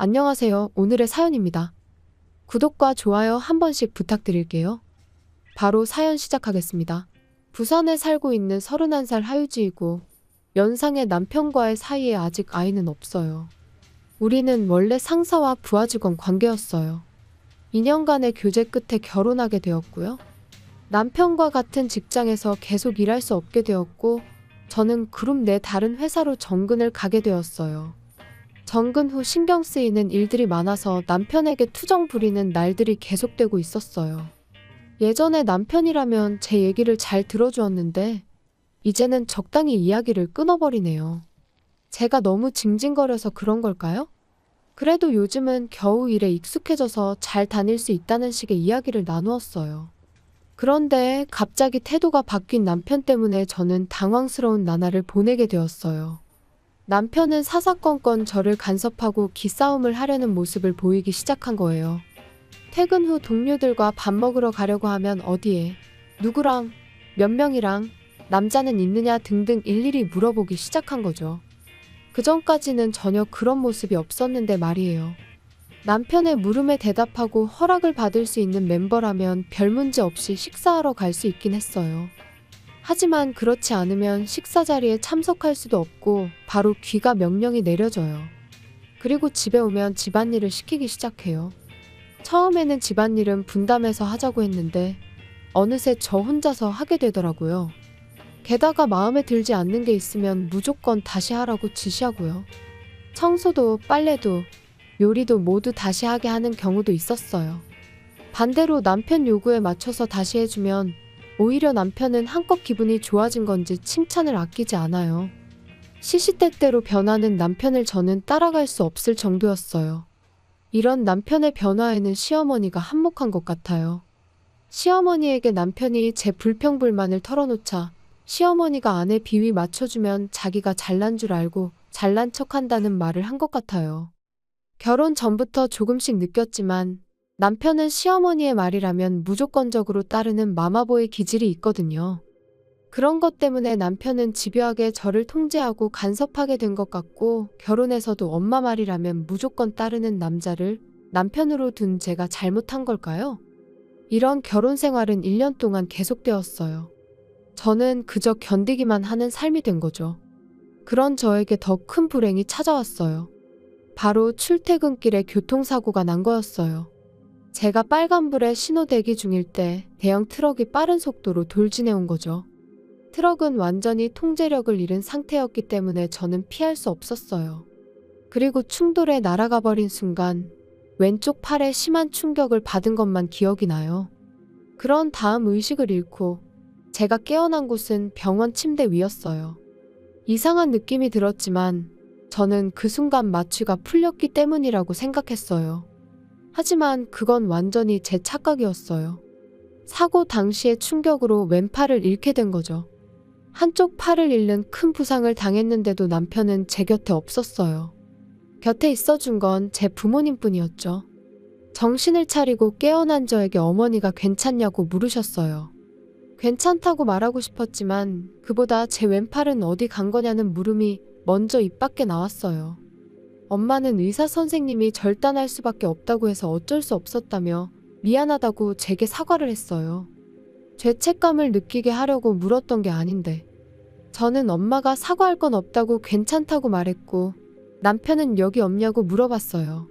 안녕하세요. 오늘의 사연입니다. 구독과 좋아요 한 번씩 부탁드릴게요. 바로 사연 시작하겠습니다. 부산에 살고 있는 31살 하유지이고 연상의 남편과의 사이에 아직 아이는 없어요. 우리는 원래 상사와 부하 직원 관계였어요. 2년간의 교제 끝에 결혼하게 되었고요. 남편과 같은 직장에서 계속 일할 수 없게 되었고 저는 그룹 내 다른 회사로 정근을 가게 되었어요. 정근 후 신경 쓰이는 일들이 많아서 남편에게 투정 부리는 날들이 계속되고 있었어요. 예전에 남편이라면 제 얘기를 잘 들어주었는데 이제는 적당히 이야기를 끊어버리네요. 제가 너무 징징거려서 그런 걸까요? 그래도 요즘은 겨우 일에 익숙해져서 잘 다닐 수 있다는 식의 이야기를 나누었어요. 그런데 갑자기 태도가 바뀐 남편 때문에 저는 당황스러운 나날을 보내게 되었어요. 남편은 사사건건 저를 간섭하고 기싸움을 하려는 모습을 보이기 시작한 거예요. 퇴근 후 동료들과 밥 먹으러 가려고 하면 어디에, 누구랑, 몇 명이랑, 남자는 있느냐 등등 일일이 물어보기 시작한 거죠. 그전까지는 전혀 그런 모습이 없었는데 말이에요. 남편의 물음에 대답하고 허락을 받을 수 있는 멤버라면 별 문제 없이 식사하러 갈 수 있긴 했어요. 하지만 그렇지 않으면 식사 자리에 참석할 수도 없고 바로 귀가 명령이 내려져요. 그리고 집에 오면 집안일을 시키기 시작해요. 처음에는 집안일은 분담해서 하자고 했는데 어느새 저 혼자서 하게 되더라고요. 게다가 마음에 들지 않는 게 있으면 무조건 다시 하라고 지시하고요. 청소도 빨래도 요리도 모두 다시 하게 하는 경우도 있었어요. 반대로 남편 요구에 맞춰서 다시 해주면 오히려 남편은 한껏 기분이 좋아진 건지 칭찬을 아끼지 않아요. 시시때때로 변하는 남편을 저는 따라갈 수 없을 정도였어요. 이런 남편의 변화에는 시어머니가 한몫한 것 같아요. 시어머니에게 남편이 제 불평불만을 털어놓자 시어머니가 아내 비위 맞춰주면 자기가 잘난 줄 알고 잘난 척한다는 말을 한 것 같아요. 결혼 전부터 조금씩 느꼈지만 남편은 시어머니의 말이라면 무조건적으로 따르는 마마보이 기질이 있거든요. 그런 것 때문에 남편은 집요하게 저를 통제하고 간섭하게 된 것 같고 결혼해서도 엄마 말이라면 무조건 따르는 남자를 남편으로 둔 제가 잘못한 걸까요? 이런 결혼 생활은 1년 동안 계속되었어요. 저는 그저 견디기만 하는 삶이 된 거죠. 그런 저에게 더 큰 불행이 찾아왔어요. 바로 출퇴근길에 교통사고가 난 거였어요. 제가 빨간불에 신호 대기 중일 때 대형 트럭이 빠른 속도로 돌진해온 거죠. 트럭은 완전히 통제력을 잃은 상태였기 때문에 저는 피할 수 없었어요. 그리고 충돌에 날아가 버린 순간 왼쪽 팔에 심한 충격을 받은 것만 기억이 나요. 그런 다음 의식을 잃고 제가 깨어난 곳은 병원 침대 위였어요. 이상한 느낌이 들었지만 저는 그 순간 마취가 풀렸기 때문이라고 생각했어요. 하지만 그건 완전히 제 착각이었어요. 사고 당시의 충격으로 왼팔을 잃게 된 거죠. 한쪽 팔을 잃는 큰 부상을 당했는데도 남편은 제 곁에 없었어요. 곁에 있어준 건 제 부모님뿐이었죠. 정신을 차리고 깨어난 저에게 어머니가 괜찮냐고 물으셨어요. 괜찮다고 말하고 싶었지만 그보다 제 왼팔은 어디 간 거냐는 물음이 먼저 입 밖에 나왔어요. 엄마는 의사 선생님이 절단할 수밖에 없다고 해서 어쩔 수 없었다며 미안하다고 제게 사과를 했어요. 죄책감을 느끼게 하려고 물었던 게 아닌데. 저는 엄마가 사과할 건 없다고 괜찮다고 말했고 남편은 여기 없냐고 물어봤어요.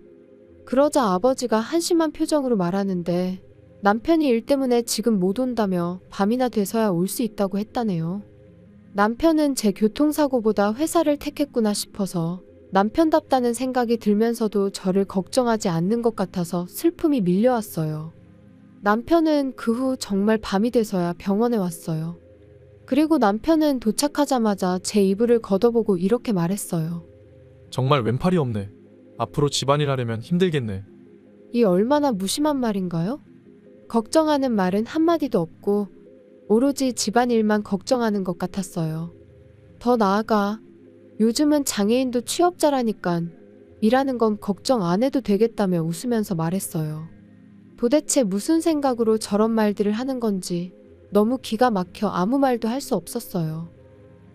그러자 아버지가 한심한 표정으로 말하는데 남편이 일 때문에 지금 못 온다며 밤이나 돼서야 올 수 있다고 했다네요. 남편은 제 교통사고보다 회사를 택했구나 싶어서 남편답다는 생각이 들면서도 저를 걱정하지 않는 것 같아서 슬픔이 밀려왔어요. 남편은 그 후 정말 밤이 돼서야 병원에 왔어요. 그리고 남편은 도착하자마자 제 이불을 걷어보고 이렇게 말했어요. 정말 왼팔이 없네. 앞으로 집안일 하려면 힘들겠네. 이 얼마나 무심한 말인가요? 걱정하는 말은 한마디도 없고 오로지 집안일만 걱정하는 것 같았어요. 더 나아가 요즘은 장애인도 취업자라니깐 일하는 건 걱정 안 해도 되겠다며 웃으면서 말했어요. 도대체 무슨 생각으로 저런 말들을 하는 건지 너무 기가 막혀 아무 말도 할 수 없었어요.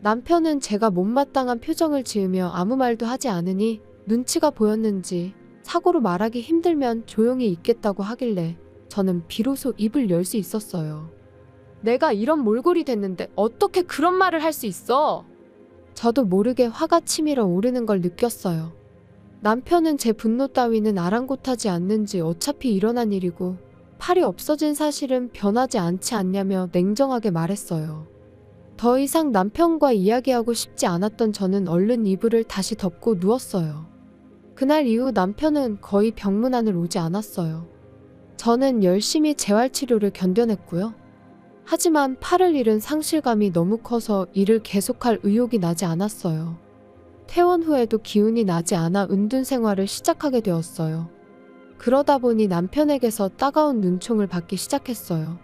남편은 제가 못마땅한 표정을 지으며 아무 말도 하지 않으니 눈치가 보였는지 사고로 말하기 힘들면 조용히 있겠다고 하길래 저는 비로소 입을 열 수 있었어요. 내가 이런 몰골이 됐는데 어떻게 그런 말을 할 수 있어? 저도 모르게 화가 치밀어 오르는 걸 느꼈어요. 남편은 제 분노 따위는 아랑곳하지 않는지 어차피 일어난 일이고 팔이 없어진 사실은 변하지 않지 않냐며 냉정하게 말했어요. 더 이상 남편과 이야기하고 싶지 않았던 저는 얼른 이불을 다시 덮고 누웠어요. 그날 이후 남편은 거의 병문안을 오지 않았어요. 저는 열심히 재활치료를 견뎌냈고요. 하지만 팔을 잃은 상실감이 너무 커서 일을 계속할 의욕이 나지 않았어요. 퇴원 후에도 기운이 나지 않아 은둔 생활을 시작하게 되었어요. 그러다 보니 남편에게서 따가운 눈총을 받기 시작했어요.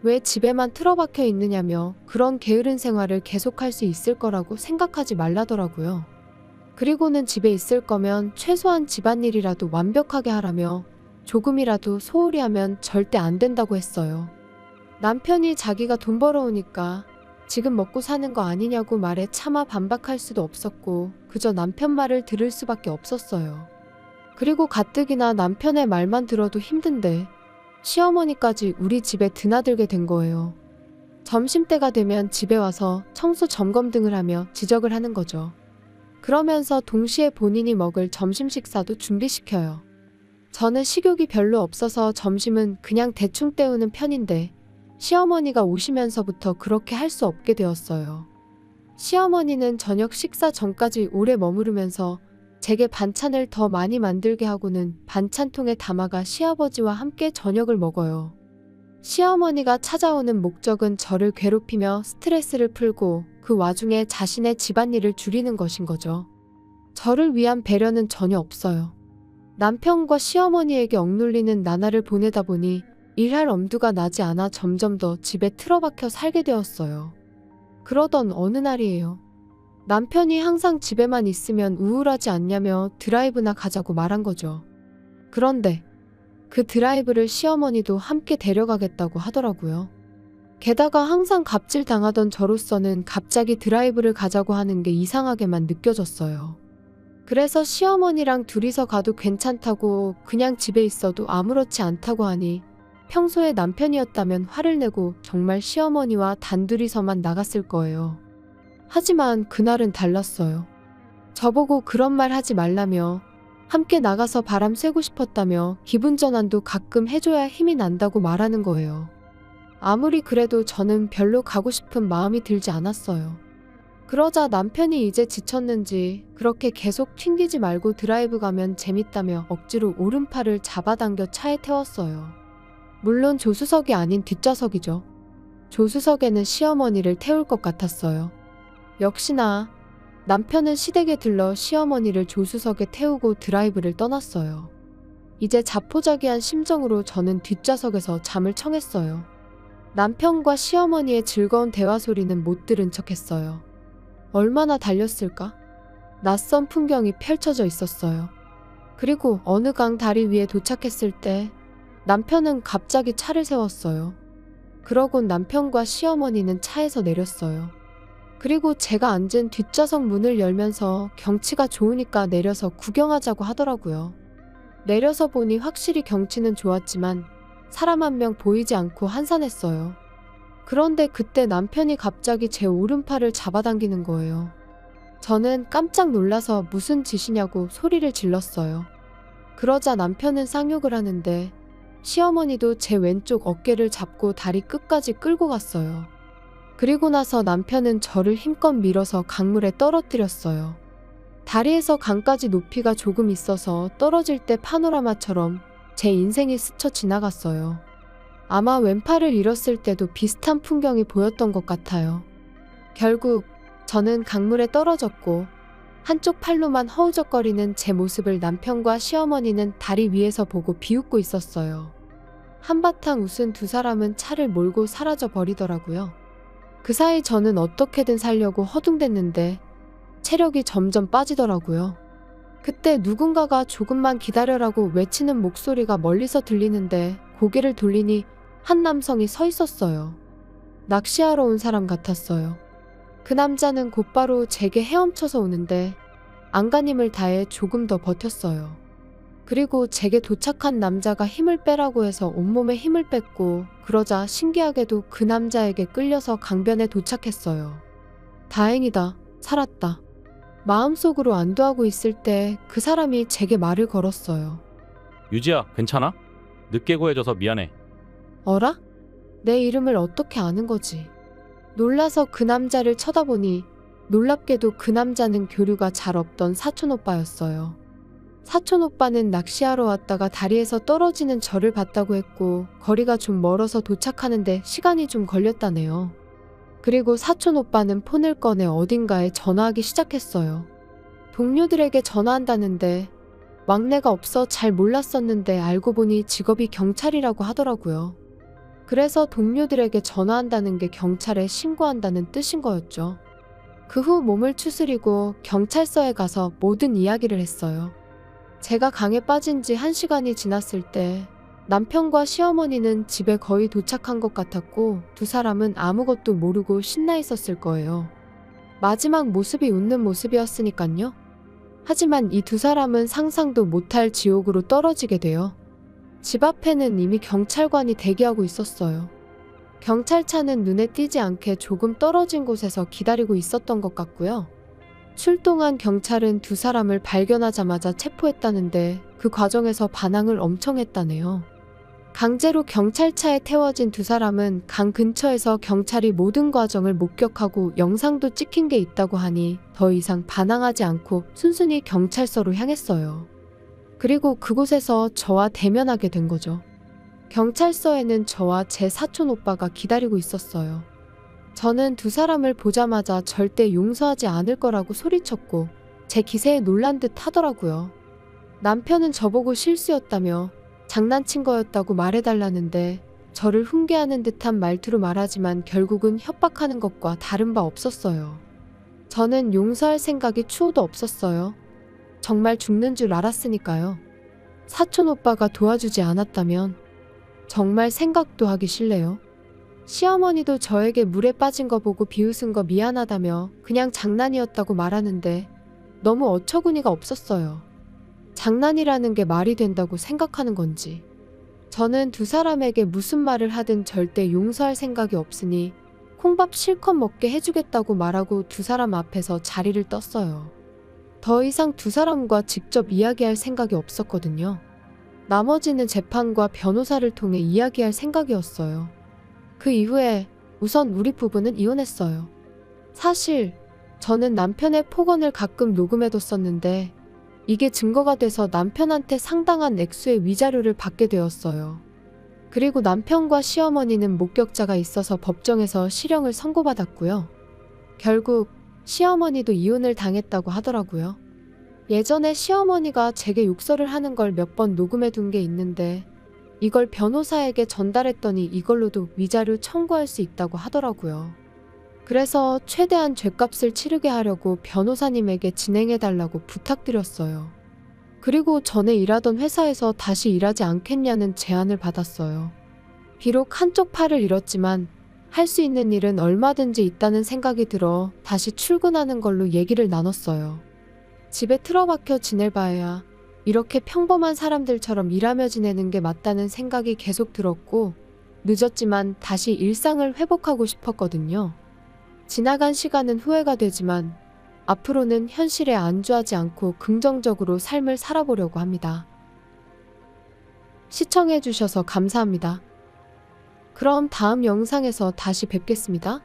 왜 집에만 틀어박혀 있느냐며 그런 게으른 생활을 계속할 수 있을 거라고 생각하지 말라더라고요. 그리고는 집에 있을 거면 최소한 집안일이라도 완벽하게 하라며 조금이라도 소홀히 하면 절대 안 된다고 했어요. 남편이 자기가 돈 벌어오니까 지금 먹고 사는 거 아니냐고 말해 차마 반박할 수도 없었고 그저 남편 말을 들을 수밖에 없었어요. 그리고 가뜩이나 남편의 말만 들어도 힘든데 시어머니까지 우리 집에 드나들게 된 거예요. 점심때가 되면 집에 와서 청소 점검 등을 하며 지적을 하는 거죠. 그러면서 동시에 본인이 먹을 점심 식사도 준비시켜요. 저는 식욕이 별로 없어서 점심은 그냥 대충 때우는 편인데 시어머니가 오시면서부터 그렇게 할 수 없게 되었어요. 시어머니는 저녁 식사 전까지 오래 머무르면서 제게 반찬을 더 많이 만들게 하고는 반찬통에 담아가 시아버지와 함께 저녁을 먹어요. 시어머니가 찾아오는 목적은 저를 괴롭히며 스트레스를 풀고 그 와중에 자신의 집안일을 줄이는 것인 거죠. 저를 위한 배려는 전혀 없어요. 남편과 시어머니에게 억눌리는 나날을 보내다 보니 일할 엄두가 나지 않아 점점 더 집에 틀어박혀 살게 되었어요. 그러던 어느 날이에요. 남편이 항상 집에만 있으면 우울하지 않냐며 드라이브나 가자고 말한 거죠. 그런데 그 드라이브를 시어머니도 함께 데려가겠다고 하더라고요. 게다가 항상 갑질 당하던 저로서는 갑자기 드라이브를 가자고 하는 게 이상하게만 느껴졌어요. 그래서 시어머니랑 둘이서 가도 괜찮다고 그냥 집에 있어도 아무렇지 않다고 하니 평소에 남편이었다면 화를 내고 정말 시어머니와 단둘이서만 나갔을 거예요. 하지만 그날은 달랐어요. 저보고 그런 말 하지 말라며 함께 나가서 바람 쐬고 싶었다며 기분 전환도 가끔 해줘야 힘이 난다고 말하는 거예요. 아무리 그래도 저는 별로 가고 싶은 마음이 들지 않았어요. 그러자 남편이 이제 지쳤는지 그렇게 계속 튕기지 말고 드라이브 가면 재밌다며 억지로 오른팔을 잡아당겨 차에 태웠어요. 물론 조수석이 아닌 뒷좌석이죠. 조수석에는 시어머니를 태울 것 같았어요. 역시나 남편은 시댁에 들러 시어머니를 조수석에 태우고 드라이브를 떠났어요. 이제 자포자기한 심정으로 저는 뒷좌석에서 잠을 청했어요. 남편과 시어머니의 즐거운 대화 소리는 못 들은 척했어요. 얼마나 달렸을까? 낯선 풍경이 펼쳐져 있었어요. 그리고 어느 강 다리 위에 도착했을 때 남편은 갑자기 차를 세웠어요. 그러곤 남편과 시어머니는 차에서 내렸어요. 그리고 제가 앉은 뒷좌석 문을 열면서 경치가 좋으니까 내려서 구경하자고 하더라고요. 내려서 보니 확실히 경치는 좋았지만 사람 한 명 보이지 않고 한산했어요. 그런데 그때 남편이 갑자기 제 오른팔을 잡아당기는 거예요. 저는 깜짝 놀라서 무슨 짓이냐고 소리를 질렀어요. 그러자 남편은 쌍욕을 하는데 시어머니도 제 왼쪽 어깨를 잡고 다리 끝까지 끌고 갔어요. 그리고 나서 남편은 저를 힘껏 밀어서 강물에 떨어뜨렸어요. 다리에서 강까지 높이가 조금 있어서 떨어질 때 파노라마처럼 제 인생이 스쳐 지나갔어요. 아마 왼팔을 잃었을 때도 비슷한 풍경이 보였던 것 같아요. 결국 저는 강물에 떨어졌고 한쪽 팔로만 허우적거리는 제 모습을 남편과 시어머니는 다리 위에서 보고 비웃고 있었어요. 한바탕 웃은 두 사람은 차를 몰고 사라져 버리더라고요. 그 사이 저는 어떻게든 살려고 허둥댔는데 체력이 점점 빠지더라고요. 그때 누군가가 조금만 기다려라고 외치는 목소리가 멀리서 들리는데 고개를 돌리니 한 남성이 서 있었어요. 낚시하러 온 사람 같았어요. 그 남자는 곧바로 제게 헤엄쳐서 오는데 안간힘을 다해 조금 더 버텼어요. 그리고 제게 도착한 남자가 힘을 빼라고 해서 온몸에 힘을 뺐고 그러자 신기하게도 그 남자에게 끌려서 강변에 도착했어요. 다행이다. 살았다. 마음속으로 안도하고 있을 때 그 사람이 제게 말을 걸었어요. 유지야, 괜찮아? 늦게 구해줘서 미안해. 어라? 내 이름을 어떻게 아는 거지? 놀라서 그 남자를 쳐다보니 놀랍게도 그 남자는 교류가 잘 없던 사촌 오빠였어요. 사촌 오빠는 낚시하러 왔다가 다리에서 떨어지는 저를 봤다고 했고 거리가 좀 멀어서 도착하는데 시간이 좀 걸렸다네요. 그리고 사촌 오빠는 폰을 꺼내 어딘가에 전화하기 시작했어요. 동료들에게 전화한다는데 막내가 없어 잘 몰랐었는데 알고 보니 직업이 경찰이라고 하더라고요. 그래서 동료들에게 전화한다는 게 경찰에 신고한다는 뜻인 거였죠. 그 후 몸을 추스리고 경찰서에 가서 모든 이야기를 했어요. 제가 강에 빠진 지 1시간이 지났을 때 남편과 시어머니는 집에 거의 도착한 것 같았고 두 사람은 아무것도 모르고 신나 있었을 거예요. 마지막 모습이 웃는 모습이었으니깐요. 하지만 이 두 사람은 상상도 못할 지옥으로 떨어지게 돼요. 집 앞에는 이미 경찰관이 대기하고 있었어요. 경찰차는 눈에 띄지 않게 조금 떨어진 곳에서 기다리고 있었던 것 같고요. 출동한 경찰은 두 사람을 발견하자마자 체포했다는데 그 과정에서 반항을 엄청 했다네요. 강제로 경찰차에 태워진 두 사람은 강 근처에서 경찰이 모든 과정을 목격하고 영상도 찍힌 게 있다고 하니 더 이상 반항하지 않고 순순히 경찰서로 향했어요. 그리고 그곳에서 저와 대면하게 된 거죠. 경찰서에는 저와 제 사촌 오빠가 기다리고 있었어요. 저는 두 사람을 보자마자 절대 용서하지 않을 거라고 소리쳤고 제 기세에 놀란 듯 하더라고요. 남편은 저보고 실수였다며 장난친 거였다고 말해달라는데 저를 훈계하는 듯한 말투로 말하지만 결국은 협박하는 것과 다른 바 없었어요. 저는 용서할 생각이 추호도 없었어요. 정말 죽는 줄 알았으니까요. 사촌 오빠가 도와주지 않았다면 정말 생각도 하기 싫네요. 시어머니도 저에게 물에 빠진 거 보고 비웃은 거 미안하다며 그냥 장난이었다고 말하는데 너무 어처구니가 없었어요. 장난이라는 게 말이 된다고 생각하는 건지. 저는 두 사람에게 무슨 말을 하든 절대 용서할 생각이 없으니 콩밥 실컷 먹게 해주겠다고 말하고 두 사람 앞에서 자리를 떴어요. 더 이상 두 사람과 직접 이야기할 생각이 없었거든요. 나머지는 재판과 변호사를 통해 이야기할 생각이었어요. 그 이후에 우선 우리 부부는 이혼했어요. 사실 저는 남편의 폭언을 가끔 녹음해뒀었는데 이게 증거가 돼서 남편한테 상당한 액수의 위자료를 받게 되었어요. 그리고 남편과 시어머니는 목격자가 있어서 법정에서 실형을 선고받았고요. 결국 시어머니도 이혼을 당했다고 하더라고요. 예전에 시어머니가 제게 욕설을 하는 걸 몇 번 녹음해둔 게 있는데 이걸 변호사에게 전달했더니 이걸로도 위자료 청구할 수 있다고 하더라고요. 그래서 최대한 죗값을 치르게 하려고 변호사님에게 진행해달라고 부탁드렸어요. 그리고 전에 일하던 회사에서 다시 일하지 않겠냐는 제안을 받았어요. 비록 한쪽 팔을 잃었지만 할 수 있는 일은 얼마든지 있다는 생각이 들어 다시 출근하는 걸로 얘기를 나눴어요. 집에 틀어박혀 지낼 바에야 이렇게 평범한 사람들처럼 일하며 지내는 게 맞다는 생각이 계속 들었고 늦었지만 다시 일상을 회복하고 싶었거든요. 지나간 시간은 후회가 되지만 앞으로는 현실에 안주하지 않고 긍정적으로 삶을 살아보려고 합니다. 시청해주셔서 감사합니다. 그럼 다음 영상에서 다시 뵙겠습니다.